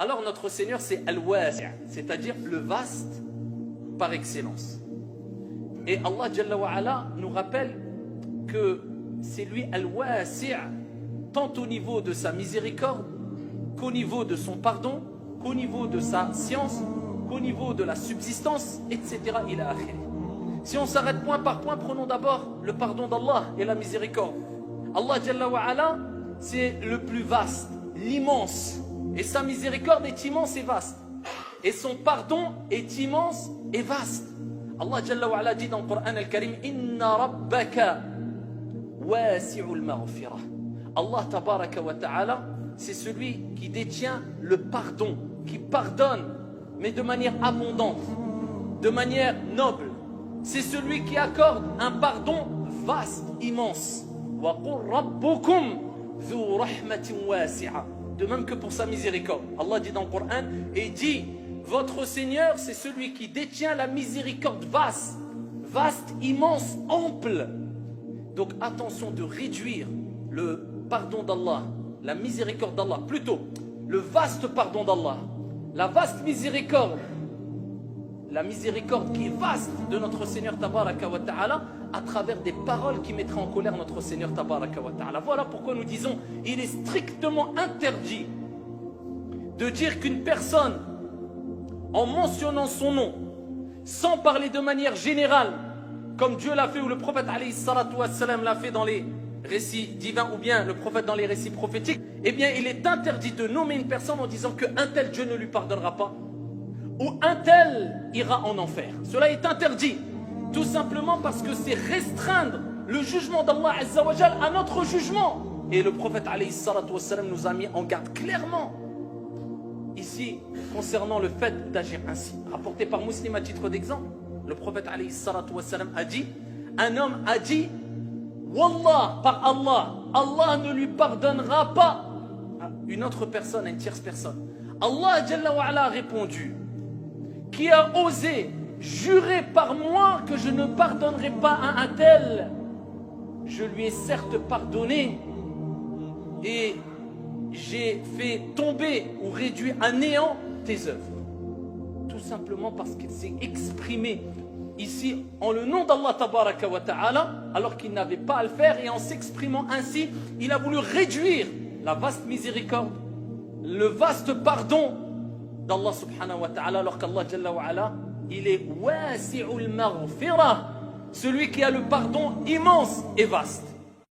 Alors notre Seigneur c'est Al-Wasi', c'est-à-dire le vaste par excellence. Et Allah Jalla wa Ala nous rappelle que c'est lui Al-Wasi' tant au niveau de sa miséricorde qu'au niveau de son pardon, qu'au niveau de sa science, qu'au niveau de la subsistance, etc. Il a akhir. Si on s'arrête point par point, prenons d'abord le pardon d'Allah et la miséricorde. Allah Jalla wa Ala, c'est le plus vaste, l'immense. Et sa miséricorde est immense et vaste. Et son pardon est immense et vaste. Allah Jalla wa Ala dit dans le Coran al-Karim, Inna rabbaka wasi'ul maghfirah. Allah tabaraka wa ta'ala, c'est celui qui détient le pardon, qui pardonne, mais de manière abondante, de manière noble. C'est celui qui accorde un pardon vaste, immense. Wa qur rabbukum dhu rahmatin wasi'a. De même que pour sa miséricorde. Allah dit dans le Coran et dit, votre Seigneur, c'est celui qui détient la miséricorde vaste, vaste, immense, ample. Donc attention de réduire le pardon d'Allah, la miséricorde d'Allah, plutôt le vaste pardon d'Allah, la vaste miséricorde, la miséricorde qui est vaste de notre Seigneur Tabaraka wa Ta'ala, à travers des paroles qui mettraient en colère notre Seigneur Tabaraka wa Ta'ala. Voilà pourquoi nous disons, il est strictement interdit de dire qu'une personne, en mentionnant son nom, sans parler de manière générale, comme Dieu l'a fait ou le prophète alayhi salatu wassalam l'a fait dans les récits divins ou bien le prophète dans les récits prophétiques, eh bien il est interdit de nommer une personne en disant qu'un tel Dieu ne lui pardonnera pas ou un tel ira en enfer. Cela est interdit, tout simplement parce que c'est restreindre le jugement d'Allah Azza wa Jal à notre jugement. Et le prophète alayhi salatu wassalam nous a mis en garde clairement ici concernant le fait d'agir ainsi. Rapporté par Muslim à titre d'exemple, le prophète alayhi salatu wassalam a dit, un homme a dit, Wallah, par Allah, Allah ne lui pardonnera pas à une autre personne, à une tierce personne. Allah Jalla wa Ala a répondu, qui a osé jurer par moi que je ne pardonnerai pas à un tel, je lui ai certes pardonné et j'ai fait tomber ou réduit à néant tes œuvres. Tout simplement parce qu'il s'est exprimé ici en le nom d'Allah Tabaraka wa Ta'ala alors qu'il n'avait pas à le faire, et en s'exprimant ainsi, il a voulu réduire la vaste miséricorde, le vaste pardon d'Allah Subhanahu wa Ta'ala, alors qu'Allah Jalla wa Ala, il est wasi'ul maghfirah, celui qui a le pardon immense et vaste.